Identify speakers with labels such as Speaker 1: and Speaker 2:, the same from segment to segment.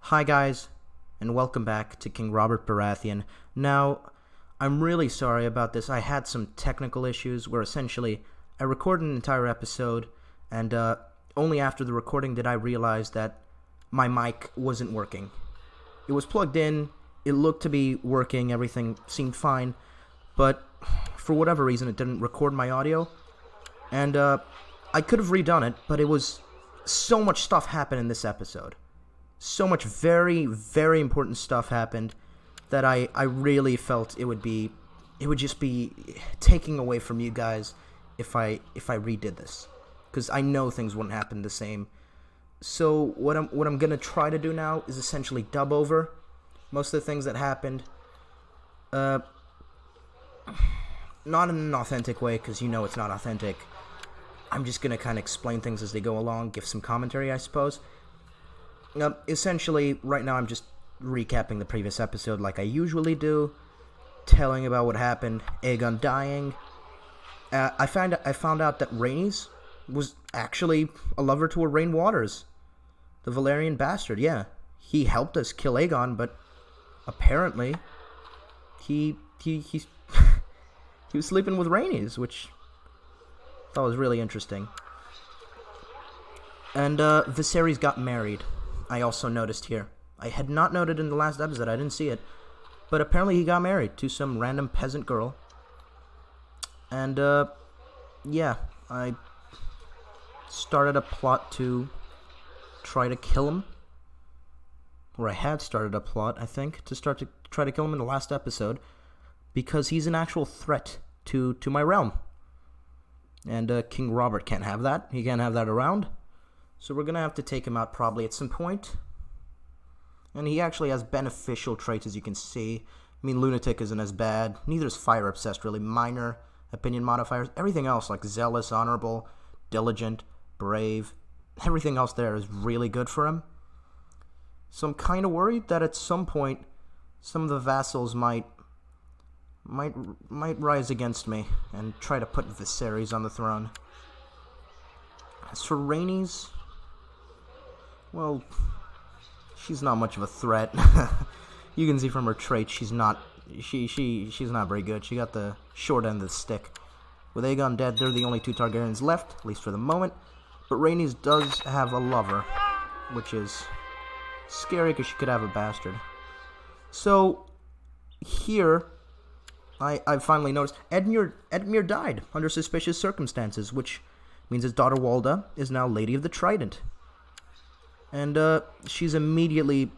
Speaker 1: Hi guys, and welcome back to King Robert Baratheon. Now, I'm really sorry about this. I had some technical issues where essentially I recorded an entire episode, and only after the recording did I realize that my mic wasn't working. It was plugged in, it looked to be working, everything seemed fine, but for whatever reason it didn't record my audio, and I could have redone it, but it was so much stuff happened in this episode. So much very, very important stuff happened that I really felt it would just be taking away from you guys if I redid this, because I know things wouldn't happen the same. So what I'm gonna try to do now is essentially dub over most of the things that happened. Not in an authentic way, because you know it's not authentic. I'm just gonna kind of explain things as they go along, give some commentary, I suppose. Essentially, right now I'm just recapping the previous episode like I usually do, telling about what happened, Aegon dying. I found out that Rhaenys was actually a lover to Rain Waters, the Valyrian bastard. Yeah, he helped us kill Aegon, but apparently he was sleeping with Rhaenys, which I thought was really interesting. And Viserys got married. I also noticed here. I had not noted in the last episode, I didn't see it. But apparently he got married to some random peasant girl. And, yeah, I started a plot to try to kill him. Or I had started a plot, I think, to try to kill him in the last episode. Because he's an actual threat to my realm. And King Robert can't have that. He can't have that around. So we're going to have to take him out probably at some point. And he actually has beneficial traits, as you can see. I mean, Lunatic isn't as bad. Neither is Fire Obsessed, really. Minor opinion modifiers. Everything else, like Zealous, Honorable, Diligent, Brave. Everything else there is really good for him. So I'm kind of worried that at some point, some of the vassals might rise against me and try to put Viserys on the throne. As for Rhaenys, well, she's not much of a threat. You can see from her traits she's not very good. She got the short end of the stick. With Aegon dead, they're the only two Targaryens left, at least for the moment. But Rhaenys does have a lover, which is scary because she could have a bastard. So here I finally noticed Edmure died under suspicious circumstances, which means his daughter Walda is now Lady of the Trident. And she's immediately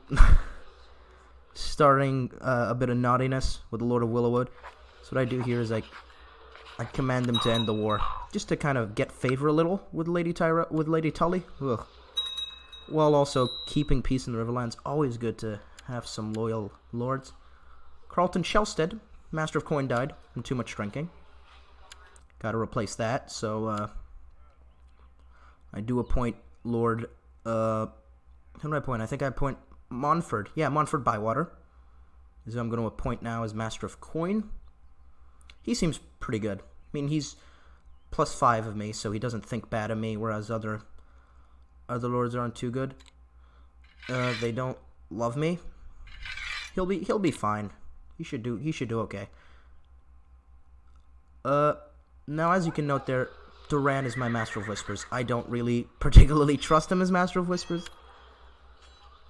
Speaker 1: starting a bit of naughtiness with the Lord of Willowwood. So what I do here is I command them to end the war, just to kind of get favor a little with Lady Tully. Ugh. While also keeping peace in the Riverlands. Always good to have some loyal lords. Carlton Shelstead, Master of Coin, died from too much drinking. Gotta replace that, so I do appoint Lord, who do I appoint? I think I appoint Montford. Yeah, Montford Bywater is who I'm going to appoint now as Master of Coin. He seems pretty good. I mean, he's +5 of me, so he doesn't think bad of me, whereas other lords aren't too good. They don't love me. He'll be fine. He should do okay. Now as you can note there, Duran is my Master of Whispers. I don't really particularly trust him as Master of Whispers.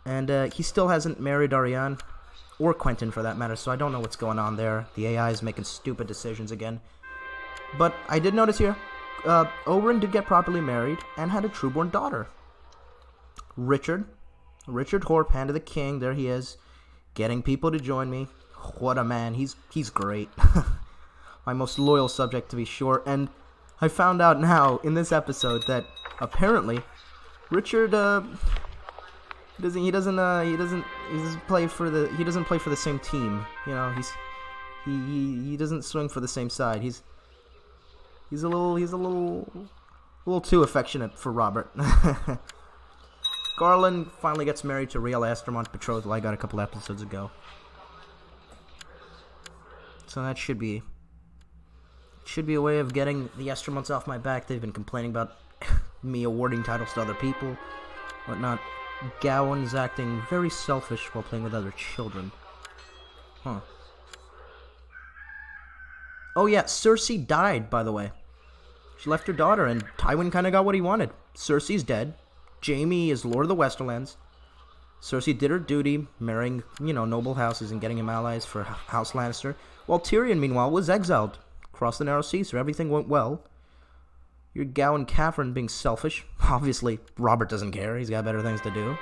Speaker 1: And he still hasn't married Ariane, or Quentin for that matter, so I don't know what's going on there. The AI is making stupid decisions again. But I did notice here, Oberyn did get properly married and had a trueborn daughter. Richard Horp, Hand of the King, there he is, getting people to join me. What a man, he's great. My most loyal subject, to be sure. And I found out now in this episode that apparently Richard he doesn't play for the same team. You know, he doesn't swing for the same side. He's a little too affectionate for Robert. Garland finally gets married to Riel Estermont's betrothal I got a couple episodes ago. So that should be a way of getting the Estermonts off my back. They've been complaining about me awarding titles to other people, whatnot. Gawain's acting very selfish while playing with other children. Huh. Oh yeah, Cersei died, by the way. She left her daughter, and Tywin kind of got what he wanted. Cersei's dead. Jaime is Lord of the Westerlands. Cersei did her duty, marrying, noble houses and getting him allies for House Lannister, while Tyrion, meanwhile, was exiled across the Narrow Sea, so everything went well. Your Gawain Catherine being selfish. Obviously, Robert doesn't care. He's got better things to do.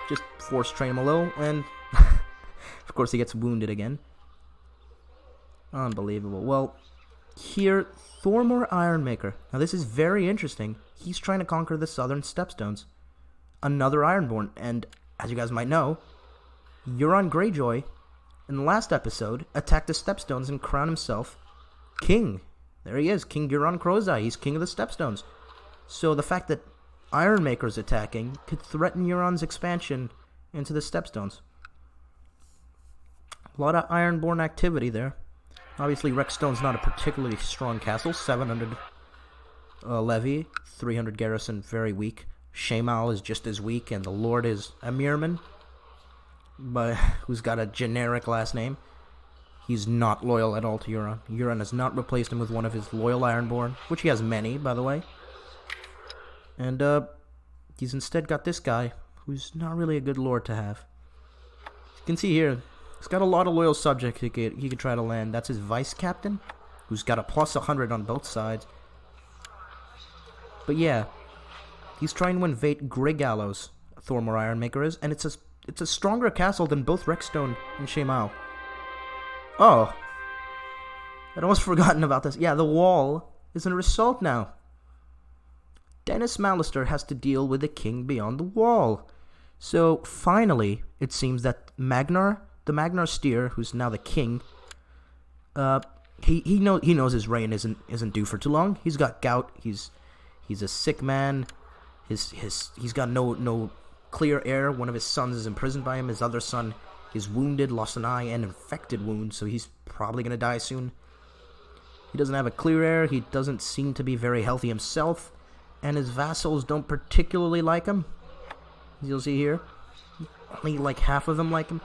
Speaker 1: Just force train him a little, and of course he gets wounded again. Unbelievable. Well, here, Thormor Ironmaker. Now this is very interesting. He's trying to conquer the Southern Stepstones. Another Ironborn, and as you guys might know, Euron Greyjoy, in the last episode, attacked the Stepstones and crowned himself king. There he is, King Euron Crozai. He's king of the Stepstones. So the fact that Ironmaker's attacking could threaten Euron's expansion into the Stepstones. A lot of Ironborn activity there. Obviously, Rexstone's not a particularly strong castle. 700 levy, 300 garrison, very weak. Shamal is just as weak, and the Lord is Amirman, but who's got a generic last name. He's not loyal at all to Euron. Euron has not replaced him with one of his loyal Ironborn, which he has many, by the way. And he's instead got this guy, who's not really a good lord to have. You can see here, he's got a lot of loyal subjects he could try to land. That's his vice captain, who's got a plus 100 on both sides. But yeah, he's trying to invade Greygallows, Thormor Ironmaker is, and it's a stronger castle than both Rexstone and Shamal. Oh, I'd almost forgotten about this. Yeah, the wall is an result now. Dennis Mallister has to deal with the king beyond the wall. So finally, it seems that Magnar, the Magnar Steer, who's now the king, he knows his reign isn't due for too long. He's got gout. He's a sick man. He's got no clear heir. One of his sons is imprisoned by him. His other son is wounded, lost an eye, and infected wound, so he's probably gonna die soon. He doesn't have a clear heir. He doesn't seem to be very healthy himself, and his vassals don't particularly like him. As you'll see here, only like half of them like him.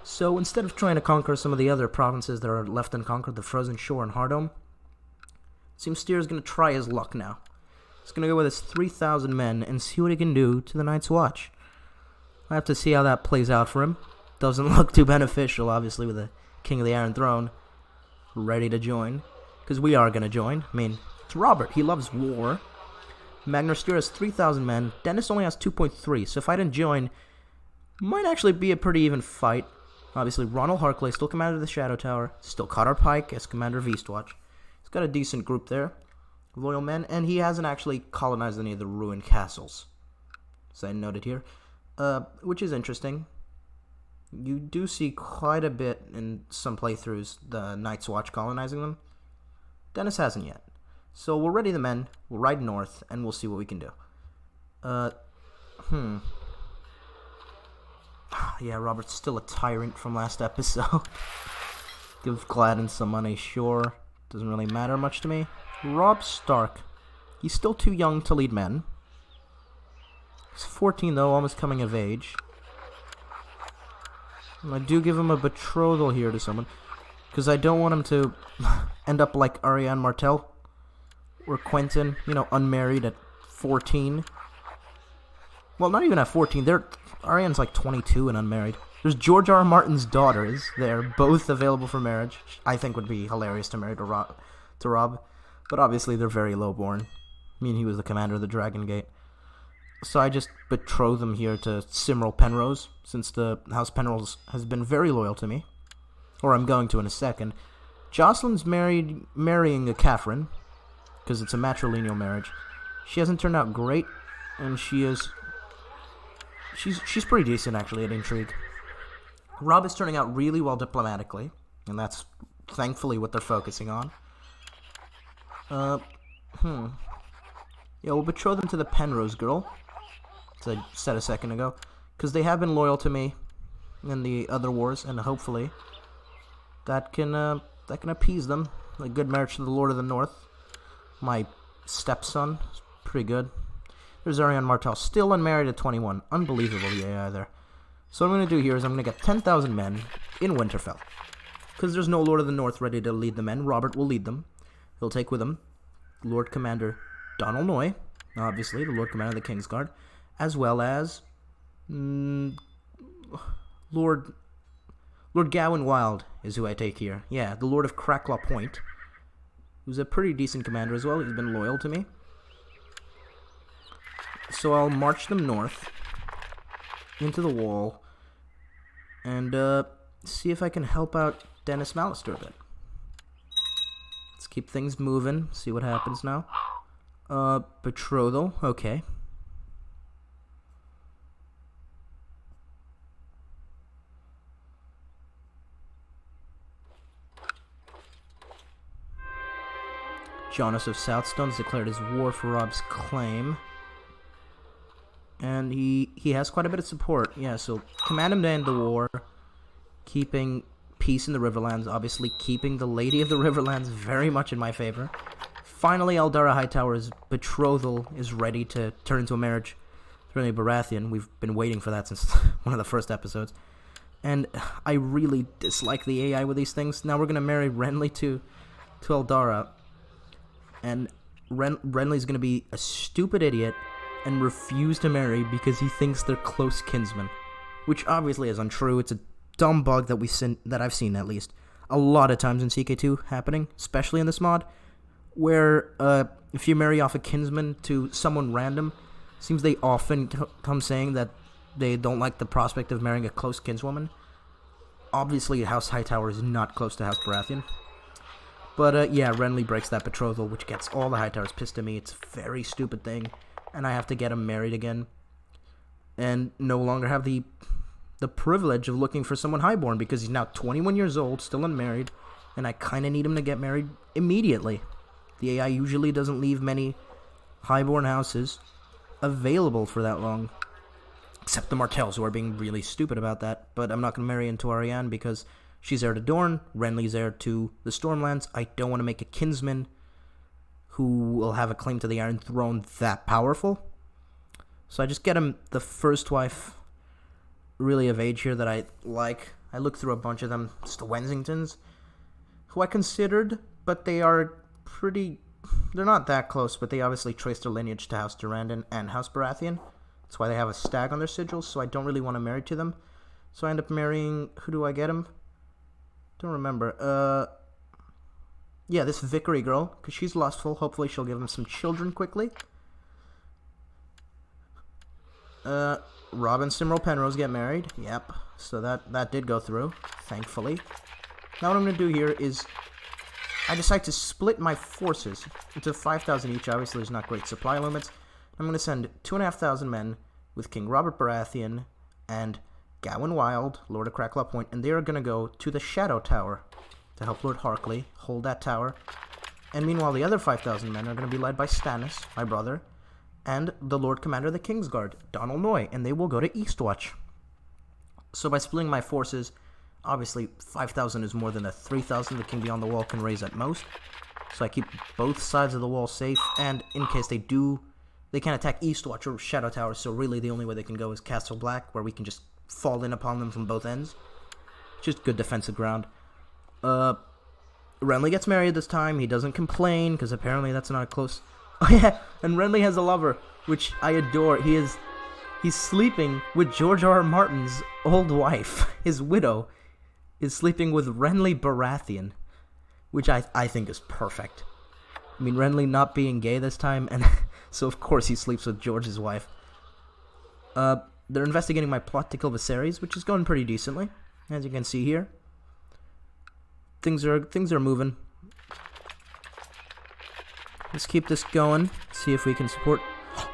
Speaker 1: So instead of trying to conquer some of the other provinces that are left unconquered, the Frozen Shore and Hardhome, it seems Steer's gonna try his luck now. He's gonna go with his 3,000 men and see what he can do to the Night's Watch. I have to see how that plays out for him. Doesn't look too beneficial, obviously, with the King of the Iron Throne ready to join. Because we are going to join. I mean, it's Robert. He loves war. Magnar Steer has 3,000 men. Dennis only has 2.3. So if I didn't join, might actually be a pretty even fight. Obviously, Ronald Harkley, still commander of the Shadow Tower. Still Cotter Pike as commander of Eastwatch. He's got a decent group there. Loyal men. And he hasn't actually colonized any of the ruined castles. As I noted here. Which is interesting. You do see quite a bit in some playthroughs, the Night's Watch colonizing them. Dennis hasn't yet. So we'll ready the men, we'll ride north, and we'll see what we can do. Yeah, Robert's still a tyrant from last episode. Give Gladden some money, sure. Doesn't really matter much to me. Robb Stark. He's still too young to lead men. He's 14, though, almost coming of age. I do give him a betrothal here to someone, because I don't want him to end up like Arianne Martell or Quentin, unmarried at 14. Well, not even at 14. Arianne's like 22 and unmarried. There's George R. R. Martin's daughters. They're both available for marriage. I think would be hilarious to marry to Rob. But obviously they're very lowborn. I mean, he was the commander of the Dragon Gate. So I just betroth them here to Cymril Penrose, since the House Penrose has been very loyal to me. Or I'm going to in a second. Jocelyn's marrying a Catherine, because it's a matrilineal marriage. She hasn't turned out great, and she's pretty decent, actually, at intrigue. Robb is turning out really well diplomatically, and that's thankfully what they're focusing on. Yeah, we'll betroth them to the Penrose girl, as I said a second ago, because they have been loyal to me in the other wars, and hopefully that can appease them. A good marriage to the Lord of the North. My stepson is pretty good. There's Ariane Martell, still unmarried at 21. Unbelievable, the AI there. So what I'm going to do here is I'm going to get 10,000 men in Winterfell. Because there's no Lord of the North ready to lead the men. Robert will lead them. He'll take with him Lord Commander Donal Noy, obviously, the Lord Commander of the Kingsguard, as well as Lord Gawain Wild is who I take here. Yeah, the Lord of Cracklaw Point, who's a pretty decent commander as well. He's been loyal to me. So I'll march them north into the wall and see if I can help out Dennis Mallister a bit. Let's keep things moving, see what happens now. Betrothal, okay. Jonas of Southstone's declared his war for Rob's claim. And he has quite a bit of support. Yeah, so command him to end the war. Keeping peace in the Riverlands. Obviously keeping the Lady of the Riverlands very much in my favor. Finally, Eldara Hightower's betrothal is ready to turn into a marriage. Renly Baratheon. We've been waiting for that since one of the first episodes. And I really dislike the AI with these things. Now we're going to marry Renly to Eldara. And Renly's going to be a stupid idiot and refuse to marry because he thinks they're close kinsmen. Which obviously is untrue. It's a dumb bug that I've seen, at least, a lot of times in CK2 happening, especially in this mod, where if you marry off a kinsman to someone random, seems they often come saying that they don't like the prospect of marrying a close kinswoman. Obviously, House Hightower is not close to House Baratheon. But yeah, Renly breaks that betrothal, which gets all the Hightowers pissed at me. It's a very stupid thing, and I have to get him married again, and no longer have the privilege of looking for someone highborn, because he's now 21 years old, still unmarried, and I kind of need him to get married immediately. The AI usually doesn't leave many highborn houses available for that long, except the Martells, who are being really stupid about that. But I'm not going to marry into Ariane because she's heir to Dorne, Renly's heir to the Stormlands. I don't want to make a kinsman who will have a claim to the Iron Throne that powerful. So I just get him the first wife really of age here that I like. I looked through a bunch of them. It's the Wensingtons, who I considered, but they are pretty... They're not that close, but they obviously trace their lineage to House Durrandon and House Baratheon. That's why they have a stag on their sigils, so I don't really want to marry to them. So I end up marrying... Who do I get him? Don't remember. Yeah, this Vickery girl, because she's lustful. Hopefully she'll give him some children quickly. Rob and Cymril Penrose get married. Yep. So that did go through, thankfully. Now what I'm going to do here is I decide to split my forces into 5,000 each. Obviously, there's not great supply limits. I'm going to send 2,500 men with King Robert Baratheon and Gawain Wild, Lord of Cracklaw Point, and they are going to go to the Shadow Tower to help Lord Harkley hold that tower. And meanwhile, the other 5,000 men are going to be led by Stannis, my brother, and the Lord Commander of the Kingsguard, Donal Noy, and they will go to Eastwatch. So by splitting my forces, obviously 5,000 is more than the 3,000 the King Beyond the Wall can raise at most. So I keep both sides of the wall safe, and in case they do, they can't attack Eastwatch or Shadow Tower, so really the only way they can go is Castle Black, where we can just fall in upon them from both ends. Just good defensive ground. Renly gets married this time. He doesn't complain, because apparently that's not close... Oh yeah, and Renly has a lover, which I adore. He's sleeping with George R.R. Martin's old wife. His widow is sleeping with Renly Baratheon, which I think is perfect. I mean, Renly not being gay this time, and so of course he sleeps with George's wife. They're investigating my plot to kill Viserys, which is going pretty decently, as you can see here. Things are moving. Let's keep this going. See if we can support...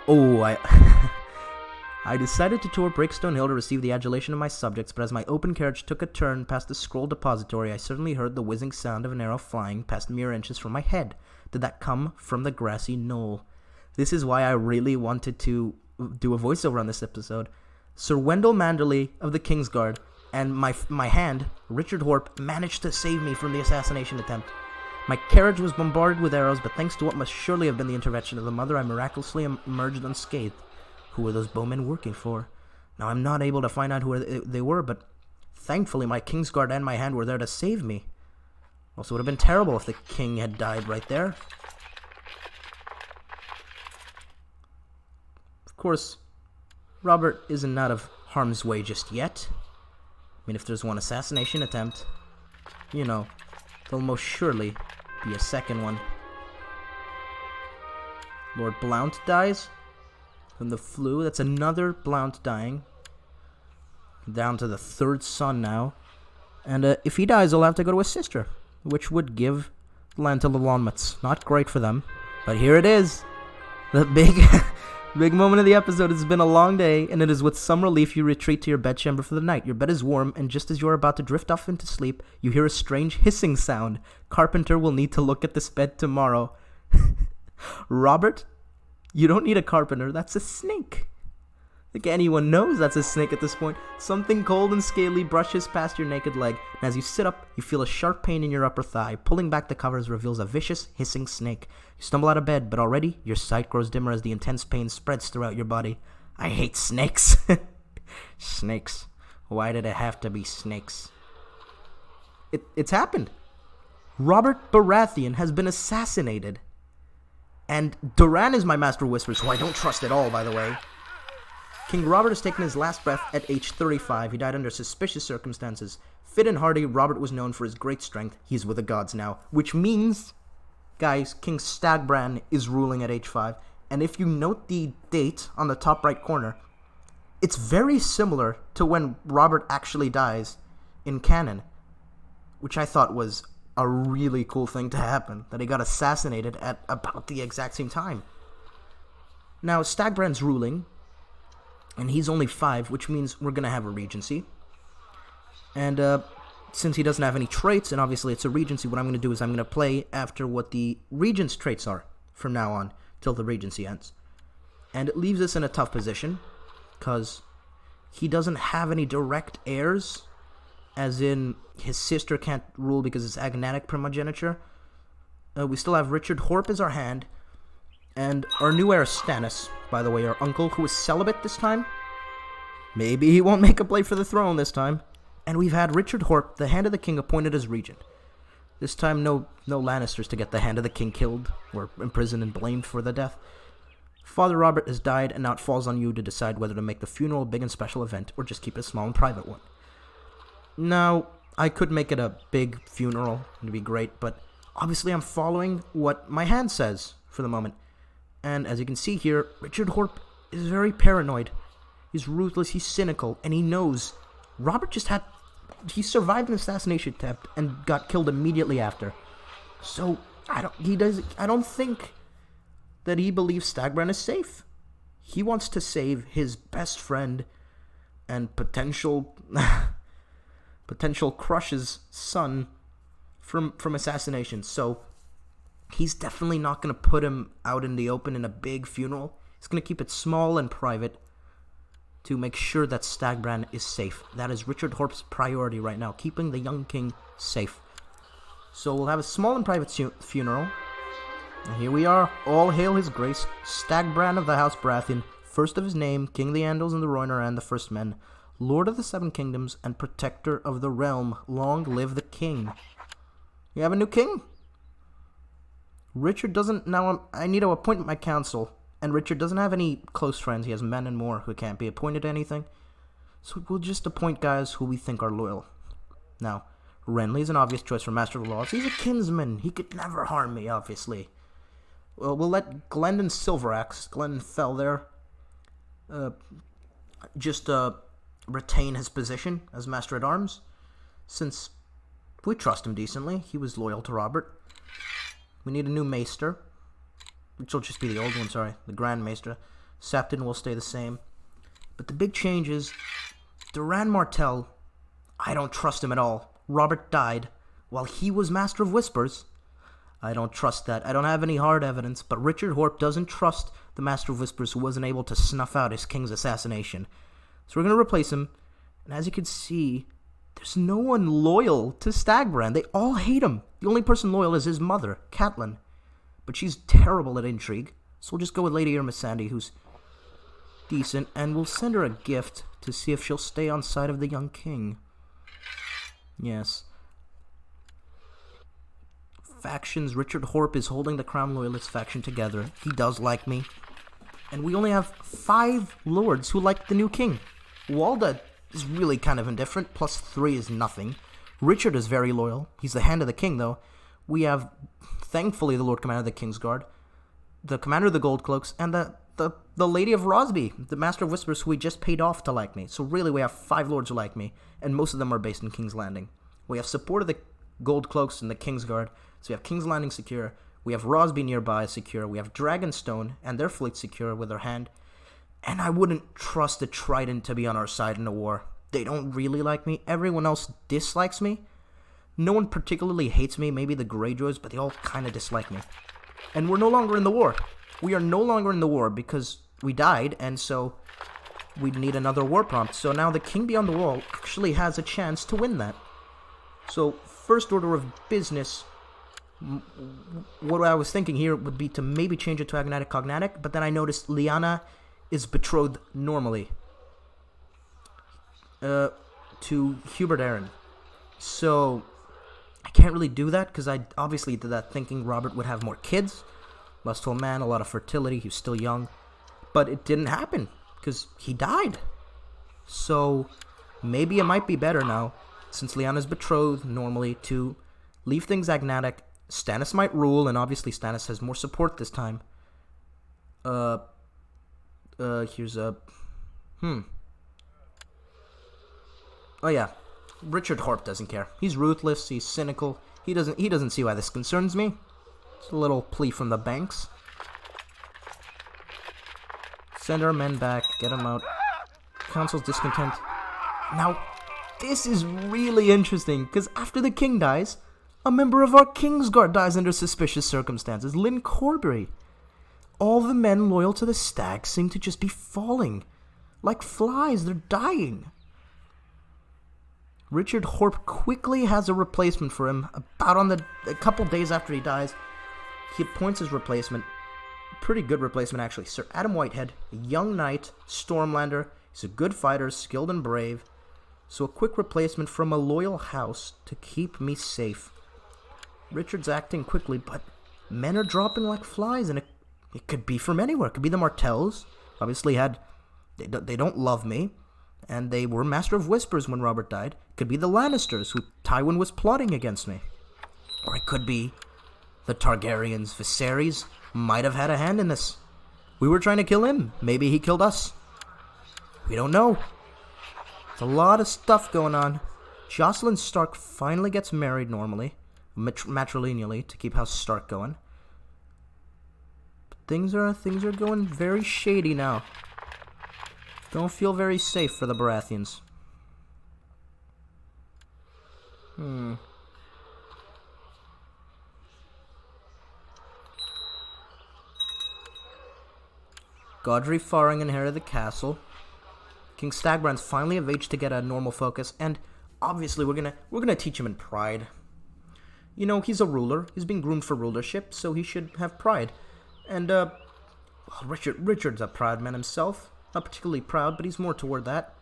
Speaker 1: Oh, I decided to tour Breakstone Hill to receive the adulation of my subjects, but as my open carriage took a turn past the scroll depository, I suddenly heard the whizzing sound of an arrow flying past mere inches from my head. Did that come from the grassy knoll? This is why I really wanted to do a voiceover on this episode. Sir Wendell Manderley of the Kingsguard and my hand, Richard Horpe, managed to save me from the assassination attempt. My carriage was bombarded with arrows, but thanks to what must surely have been the intervention of the mother, I miraculously emerged unscathed. Who were those bowmen working for? Now, I'm not able to find out who they were, but thankfully my Kingsguard and my hand were there to save me. Also, it would have been terrible if the king had died right there. Of course, Robert isn't out of harm's way just yet. I mean, if there's one assassination attempt, you know, there'll most surely be a second one. Lord Blount dies from the flu. That's another Blount dying. Down to the third son now. And if he dies, I'll have to go to his sister, which would give land to the Lonmots. Not great for them. But here it is. The big moment of the episode. It's been a long day, and it is with some relief you retreat to your bedchamber for the night. Your bed is warm, and just as you are about to drift off into sleep, you hear a strange hissing sound. Carpenter will need to look at this bed tomorrow. Robert, you don't need a carpenter. That's a snake. I think anyone knows that's a snake at this point. Something cold and scaly brushes past your naked leg, and as you sit up, you feel a sharp pain in your upper thigh. Pulling back the covers reveals a vicious, hissing snake. You stumble out of bed, but already your sight grows dimmer as the intense pain spreads throughout your body. I hate snakes. Snakes. Why did it have to be snakes? It's happened. Robert Baratheon has been assassinated. And Doran is my Master of Whispers, who I don't trust at all, by the way. King Robert has taken his last breath at age 35. He died under suspicious circumstances. Fit and hardy, Robert was known for his great strength. He's with the gods now. Which means, guys, King Stagbran is ruling at age 5. And if you note the date on the top right corner, it's very similar to when Robert actually dies in canon. Which I thought was a really cool thing to happen. That he got assassinated at about the exact same time. Now, Stagbran's ruling, and he's only 5, which means we're going to have a regency. And since he doesn't have any traits, and obviously it's a regency, what I'm going to do is I'm going to play after what the regent's traits are from now on, till the regency ends. And it leaves us in a tough position, because he doesn't have any direct heirs, as in his sister can't rule because it's agnatic primogeniture. We still have Richard Horp as our hand, and our new heir, Stannis, by the way, our uncle, who is celibate this time. Maybe he won't make a play for the throne this time. And we've had Richard Horp, the Hand of the King, appointed as regent. This time, no Lannisters to get the Hand of the King killed, or imprisoned and blamed for the death. Father Robert has died, and now it falls on you to decide whether to make the funeral a big and special event, or just keep it a small and private one. Now, I could make it a big funeral, it'd be great, but obviously I'm following what my hand says for the moment. And as you can see here, Richard Horp is very paranoid. He's ruthless, he's cynical, and he knows Robert he survived an assassination attempt and got killed immediately after. So, I don't think that he believes Stagbran is safe. He wants to save his best friend and potential crush's son from assassination. So, he's definitely not going to put him out in the open in a big funeral. He's going to keep it small and private to make sure that Stagbran is safe. That is Richard Horp's priority right now, keeping the young king safe. So we'll have a small and private funeral. And here we are. All hail his grace, Stagbran of the House Baratheon, first of his name, King of the Andals and the Rhoynar and the First Men, Lord of the Seven Kingdoms and Protector of the Realm. Long live the king. We have a new king. Richard doesn't... Now, I need to appoint my council. And Richard doesn't have any close friends. He has men and more who can't be appointed to anything. So we'll just appoint guys who we think are loyal. Now, Renly's an obvious choice for Master of the Laws. He's a kinsman. He could never harm me, obviously. Well, we'll let Glendon Silveraxe, Glendon fell there, just retain his position as Master-at-Arms. Since we trust him decently. He was loyal to Robert. We need a new Maester, which will just be the old one, sorry, the Grand Maester. Sapton will stay the same. But the big change is, Doran Martell, I don't trust him at all. Robert died while he was Master of Whispers. I don't trust that. I don't have any hard evidence, but Richard Horp doesn't trust the Master of Whispers who wasn't able to snuff out his king's assassination. So we're going to replace him, and as you can see, There's no one loyal to Stagbrand. They all hate him. The only person loyal is his mother, Catelyn. But she's terrible at intrigue. So we'll just go with Lady Irma Sandy, who's decent. And we'll send her a gift to see if she'll stay on side of the young king. Yes. Factions. Richard Horp is holding the Crown Loyalist faction together. He does like me. And we only have 5 lords who like the new king. Walda is really kind of indifferent. Plus 3 is nothing. Richard is very loyal. He's the hand of the king, though. We have, thankfully, the Lord Commander of the Kingsguard, the Commander of the Gold Cloaks, and the Lady of Rosby, the Master of Whispers, who we just paid off to like me. So really, we have 5 lords who like me, and most of them are based in King's Landing. We have support of the Gold Cloaks and the Kingsguard, so we have King's Landing secure. We have Rosby nearby secure. We have Dragonstone and their fleet secure with their hand. And I wouldn't trust the Trident to be on our side in a war. They don't really like me. Everyone else dislikes me. No one particularly hates me, maybe the Greyjoys, but they all kind of dislike me. And we're no longer in the war. We are no longer in the war because we died, and so we'd need another war prompt. So now the King Beyond the Wall actually has a chance to win that. So, first order of business, what I was thinking here would be to maybe change it to Agnatic Cognatic, but then I noticed Lyanna is betrothed normally to Hubert Arryn. So I can't really do that because I obviously did that thinking Robert would have more kids. Lustful man, a lot of fertility, he was still young. But it didn't happen because he died. So maybe it might be better now, since Lyanna's betrothed normally, to leave things Agnatic. Stannis might rule, and obviously Stannis has more support this time. Here's a... Oh yeah, Richard Horp doesn't care. He's ruthless, he's cynical. He doesn't see why this concerns me. It's a little plea from the banks. Send our men back, get them out. Council's discontent. Now, this is really interesting, because after the king dies, a member of our Kingsguard dies under suspicious circumstances, Lyn Corbury. All the men loyal to the Stag seem to just be falling. Like flies, they're dying. Richard Horp quickly has a replacement for him. A couple days after he dies, he appoints his replacement. Pretty good replacement, actually. Sir Adam Whitehead, a young knight, Stormlander. He's a good fighter, skilled and brave. So a quick replacement from a loyal house to keep me safe. Richard's acting quickly, but men are dropping like flies, and it could be from anywhere. It could be the Martells. Obviously they don't love me, and they were Master of Whispers when Robert died. It could be the Lannisters, who Tywin was plotting against me. Or it could be the Targaryens. Viserys might have had a hand in this. We were trying to kill him. Maybe he killed us. We don't know. There's a lot of stuff going on. Jocelyn Stark finally gets married normally, matrilineally, to keep House Stark going. But things are going very shady now. Don't feel very safe for the Baratheons. Godry Farring inherited the castle. King Stagbrand's finally of age to get a normal focus, and obviously we're gonna teach him in pride. You know, he's a ruler. He's being groomed for rulership, so he should have pride. And Richard's a proud man himself. Not particularly proud, but he's more toward that.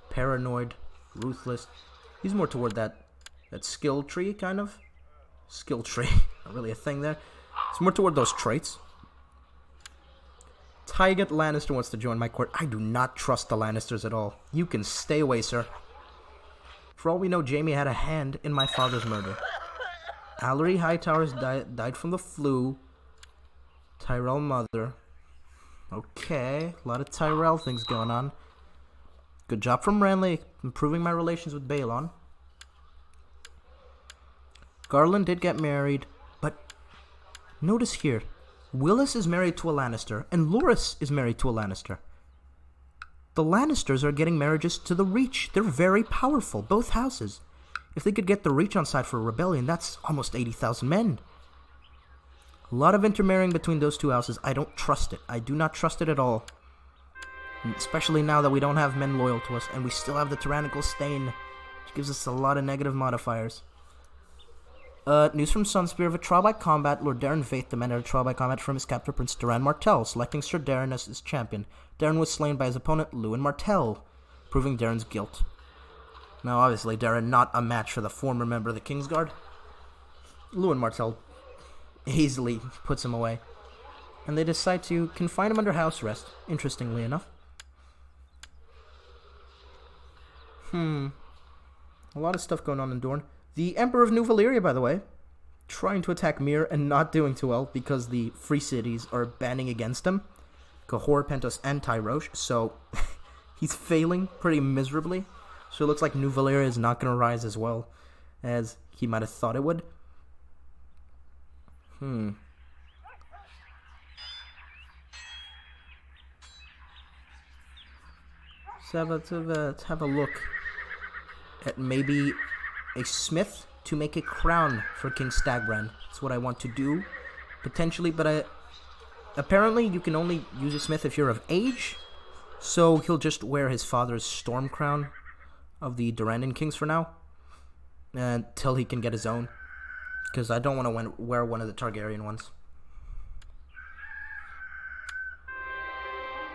Speaker 1: Paranoid, ruthless. He's more toward that skill tree, kind of. Skill tree. Not really a thing there. It's more toward those traits. Tywin Lannister wants to join my court. I do not trust the Lannisters at all. You can stay away, sir. For all we know, Jaime had a hand in my father's murder. Allery Hightowers died from the flu. Tyrell mother. Okay, a lot of Tyrell things going on. Good job from Renly, improving my relations with Balon. Garland did get married, but notice here, Willis is married to a Lannister, and Loras is married to a Lannister. The Lannisters are getting marriages to the Reach. They're very powerful, both houses. If they could get the Reach on side for a rebellion, that's almost 80,000 men. A lot of intermarrying between those two houses. I don't trust it. I do not trust it at all. Especially now that we don't have men loyal to us, and we still have the tyrannical stain which gives us a lot of negative modifiers. News from Sunspear of a trial by combat. Lord Darren Vaith demanded a trial by combat from his captor, Prince Doran Martell, selecting Sir Darren as his champion. Darren was slain by his opponent, Lewin Martell, proving Darren's guilt. Now, obviously, Darren not a match for the former member of the Kingsguard. Lewin Martell easily puts him away. And they decide to confine him under house arrest, interestingly enough. A lot of stuff going on in Dorne. The Emperor of New Valyria, by the way, trying to attack Myr and not doing too well because the free cities are banding against him. Cahor, Pentos, and Tyrosh. So, he's failing pretty miserably. So it looks like New Valyria is not going to rise as well as he might have thought it would. Let's have a look at maybe a smith to make a crown for King Stagbrand. That's what I want to do, potentially, but apparently you can only use a smith if you're of age, so he'll just wear his father's storm crown of the Durrandon Kings for now, until he can get his own, because I don't want to wear one of the Targaryen ones.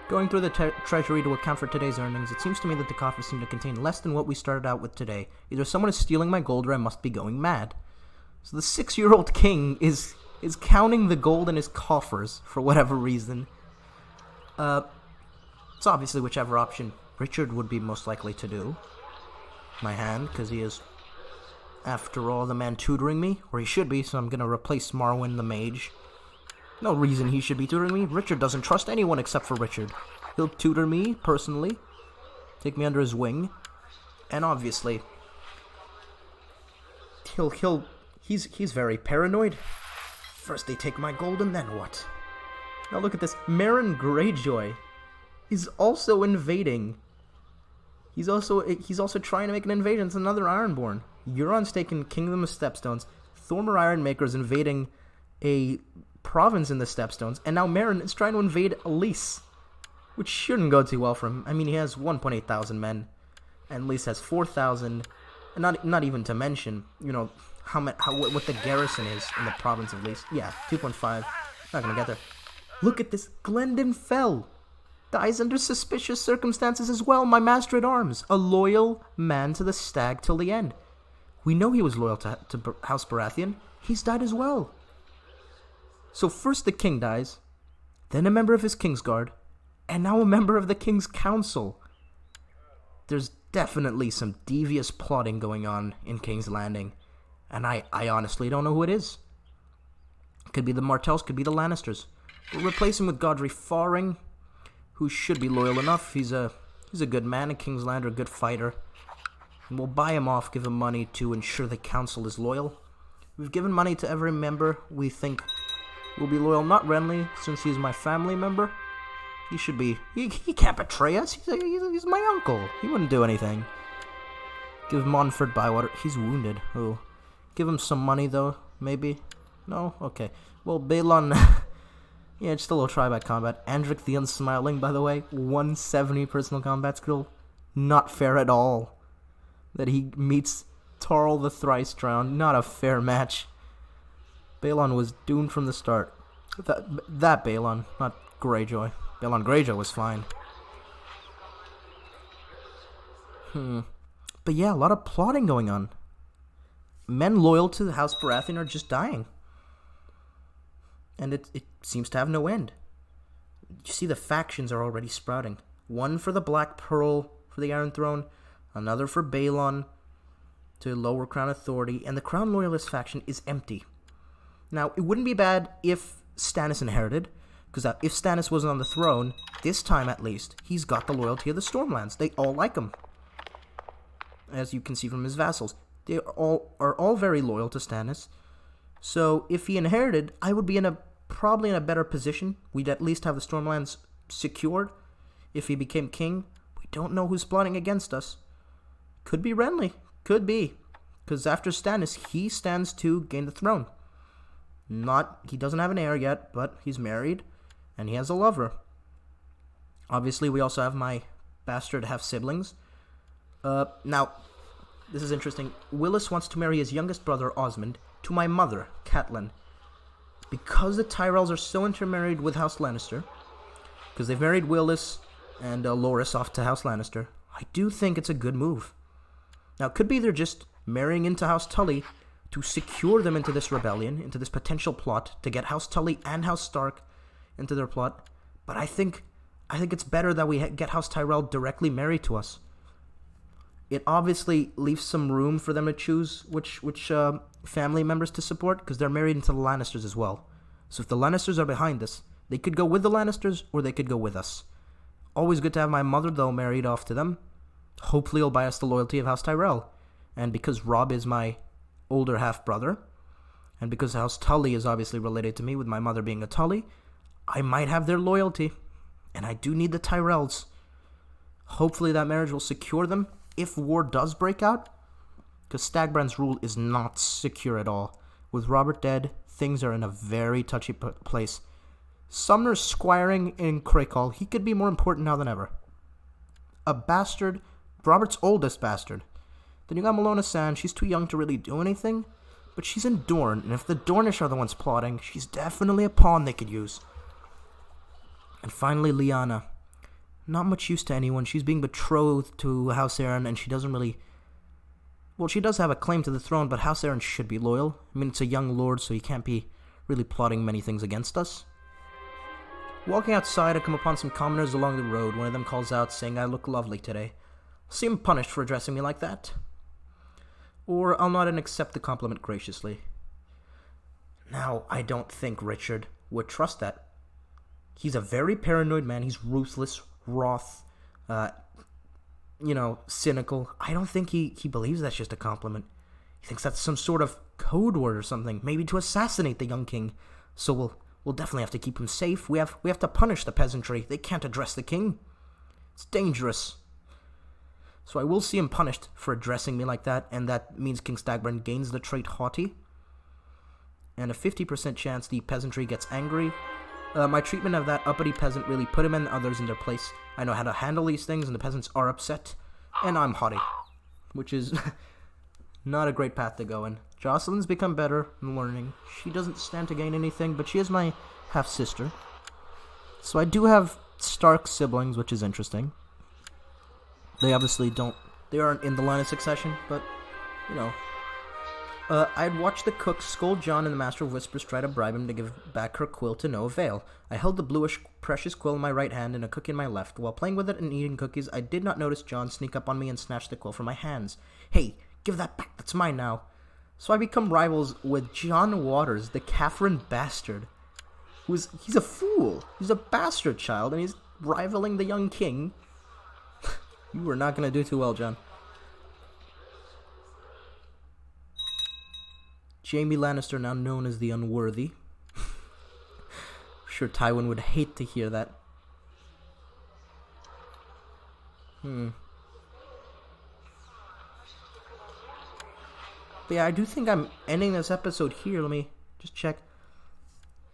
Speaker 1: Going through the treasury to account for today's earnings, it seems to me that the coffers seem to contain less than what we started out with today. Either someone is stealing my gold or I must be going mad. So the 6-year-old king is counting the gold in his coffers for whatever reason. It's obviously whichever option Richard would be most likely to do. My hand, because he is, after all, the man tutoring me, or he should be, so I'm going to replace Marwyn the mage. No reason he should be tutoring me. Richard doesn't trust anyone except for Richard. He'll tutor me personally, take me under his wing, and obviously, he's very paranoid. First they take my gold, and then what? Now look at this. Meryn Greyjoy is also invading. He's also trying to make an invasion. It's another Ironborn. Euron's taken Kingdom of Stepstones. Thormar Ironmaker's invading a province in the Stepstones, and now Meryn is trying to invade Elise, which shouldn't go too well for him. I mean, he has 1.8 thousand men, and Elise has 4,000, and not even to mention, you know, what the garrison is in the province of Elise. Yeah, 2.5. Not gonna get there. Look at this. Glendon Fell dies under suspicious circumstances as well. My master at arms, a loyal man to the stag till the end. We know he was loyal to House Baratheon. He's died as well. So first the king dies, then a member of his Kingsguard, and now a member of the King's Council. There's definitely some devious plotting going on in King's Landing, and I honestly don't know who it is. Could be the Martells, could be the Lannisters. We'll replace him with Godry Faring, who should be loyal enough. He's a good man, a Kingslander, a good fighter. And we'll buy him off, give him money to ensure the council is loyal. We've given money to every member we think will be loyal. Not Renly, since he's my family member. He should be. He can't betray us. He's my uncle. He wouldn't do anything. Give Montfort Bywater. He's wounded. Oh. Give him some money, though. Maybe? No? Okay. Well, Balon. Yeah, just a little try by combat. Andric the Unsmiling, by the way. 170 personal combat skill. Not fair at all. That he meets Tarl the Thrice Drowned. Not a fair match. Balon was doomed from the start. That Balon, not Greyjoy. Balon Greyjoy was fine. But yeah, a lot of plotting going on. Men loyal to the House Baratheon are just dying. And it seems to have no end. You see the factions are already sprouting. One for the Black Pearl for the Iron Throne, another for Balon to lower Crown Authority, and the Crown Loyalist faction is empty. Now, it wouldn't be bad if Stannis inherited, because if Stannis wasn't on the throne, this time at least, he's got the loyalty of the Stormlands. They all like him. As you can see from his vassals. They are all very loyal to Stannis. So, if he inherited, I would be probably in a better position. We'd at least have the Stormlands secured. If he became king, we don't know who's plotting against us. Could be Renly. Could be. Because after Stannis, he stands to gain the throne. He doesn't have an heir yet, but he's married, and he has a lover. Obviously, we also have my bastard half-siblings. Now, This is interesting. Willis wants to marry his youngest brother, Osmond, to my mother, Catelyn. Because the Tyrells are so intermarried with House Lannister, because they've married Willis and Loras off to House Lannister, I do think it's a good move. Now, it could be they're just marrying into House Tully to secure them into this rebellion, into this potential plot, to get House Tully and House Stark into their plot. But I think it's better that we get House Tyrell directly married to us. It obviously leaves some room for them to choose which family members to support, because they're married into the Lannisters as well. So if the Lannisters are behind this, they could go with the Lannisters or they could go with us. Always good to have my mother, though, married off to them. Hopefully it'll buy us the loyalty of House Tyrell. And because Robb is my older half-brother, and because House Tully is obviously related to me with my mother being a Tully, I might have their loyalty. And I do need the Tyrells. Hopefully that marriage will secure them if war does break out, because Stagbrand's rule is not secure at all. With Robert dead, things are in a very touchy place. Sumner's squiring in Crakehall. He could be more important now than ever. A bastard, Robert's oldest bastard. Then you got Malona Sand. She's too young to really do anything, but she's in Dorne, and if the Dornish are the ones plotting, she's definitely a pawn they could use. And finally, Lyanna. Not much use to anyone. She's being betrothed to House Aaron, and she doesn't really... Well, she does have a claim to the throne, but House Aaron should be loyal. I mean, it's a young lord, so he can't be really plotting many things against us. Walking outside, I come upon some commoners along the road. One of them calls out, saying I look lovely today. I'll see him punished for addressing me like that. Or I'll nod and accept the compliment graciously. Now, I don't think Richard would trust that. He's a very paranoid man. He's ruthless, wroth, cynical. I don't think he believes that's just a compliment. He thinks that's some sort of code word or something, maybe to assassinate the young king. So we'll definitely have to keep him safe. We have to punish the peasantry. They can't address the king. It's dangerous. So I will see him punished for addressing me like that, and that means King Stagbrand gains the trait haughty. And a 50% chance the peasantry gets angry. My treatment of that uppity peasant really put him and others in their place. I know how to handle these things, and the peasants are upset. And I'm haughty, which is not a great path to go in. Jocelyn's become better in learning. She doesn't stand to gain anything, but she is my half-sister. So I do have Stark siblings, which is interesting. They obviously they aren't in the line of succession, but, I'd watched the cook scold John and the Master of Whispers try to bribe him to give back her quill to no avail. I held the bluish, precious quill in my right hand and a cookie in my left. While playing with it and eating cookies, I did not notice John sneak up on me and snatch the quill from my hands. Hey, give that back, that's mine now. So I become rivals with John Waters, the Catherine bastard. He's a fool. He's a bastard child, and he's rivaling the young king. You are not going to do too well, John. Jaime Lannister, now known as the Unworthy. I'm sure Tywin would hate to hear that. But yeah, I do think I'm ending this episode here. Let me just check.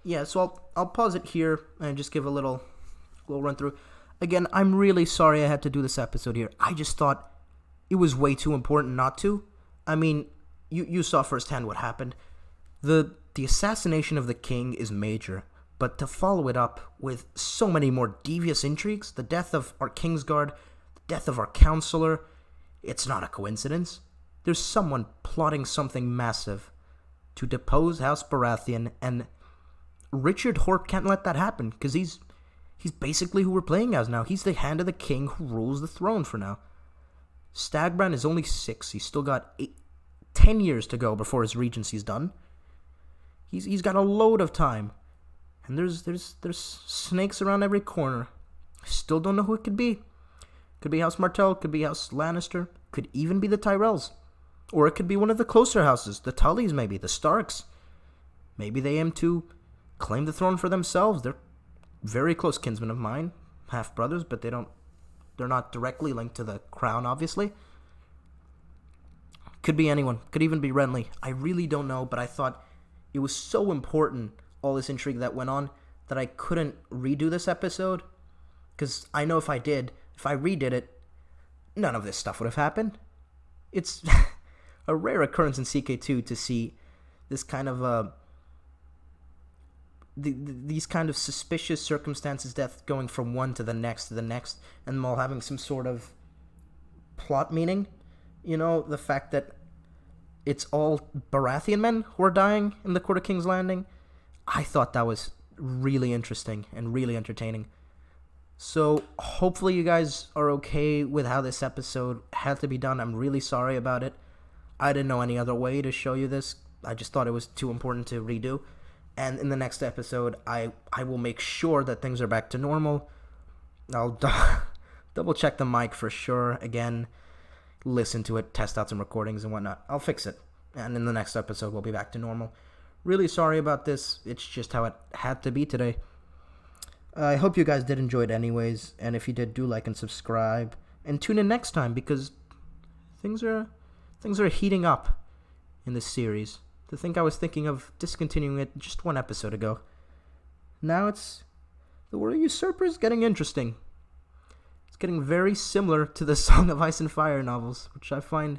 Speaker 1: Yeah, so I'll pause it here and just give a little run through. Again, I'm really sorry I had to do this episode here. I just thought it was way too important not to. I mean, you saw firsthand what happened. The assassination of the king is major, but to follow it up with so many more devious intrigues, the death of our Kingsguard, the death of our counselor, it's not a coincidence. There's someone plotting something massive to depose House Baratheon, and Richard Hort can't let that happen, because he's basically who we're playing as now. He's the hand of the king who rules the throne for now. Stagbrand is only 6. He's still got 10 years to go before his regency's done. He's got a load of time. And there's snakes around every corner. I still don't know who it could be. Could be House Martell, could be House Lannister, could even be the Tyrells. Or it could be one of the closer houses, the Tullys maybe, the Starks. Maybe they aim to claim the throne for themselves. They're very close kinsmen of mine, half-brothers, but they're not directly linked to the crown, obviously. Could be anyone. Could even be Renly. I really don't know, but I thought it was so important, all this intrigue that went on, that I couldn't redo this episode. Because I know if I redid it, none of this stuff would have happened. it's a rare occurrence in CK2 to see this kind of these kind of suspicious circumstances, death going from one to the next, and them all having some sort of plot meaning. You know, the fact that it's all Baratheon men who are dying in the Court of King's Landing. I thought that was really interesting and really entertaining. So hopefully you guys are okay with how this episode had to be done. I'm really sorry about it. I didn't know any other way to show you this. I just thought it was too important to redo. And in the next episode, I will make sure that things are back to normal. I'll double check the mic for sure. Again, listen to it, test out some recordings and whatnot. I'll fix it. And in the next episode, we'll be back to normal. Really sorry about this. It's just how it had to be today. I hope you guys did enjoy it anyways. And if you did, do like and subscribe. And tune in next time, because things are heating up in this series. To think I was thinking of discontinuing it just one episode ago. Now it's... The War of the Usurper is getting interesting. It's getting very similar to the Song of Ice and Fire novels, which I find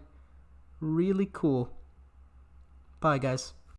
Speaker 1: really cool. Bye, guys.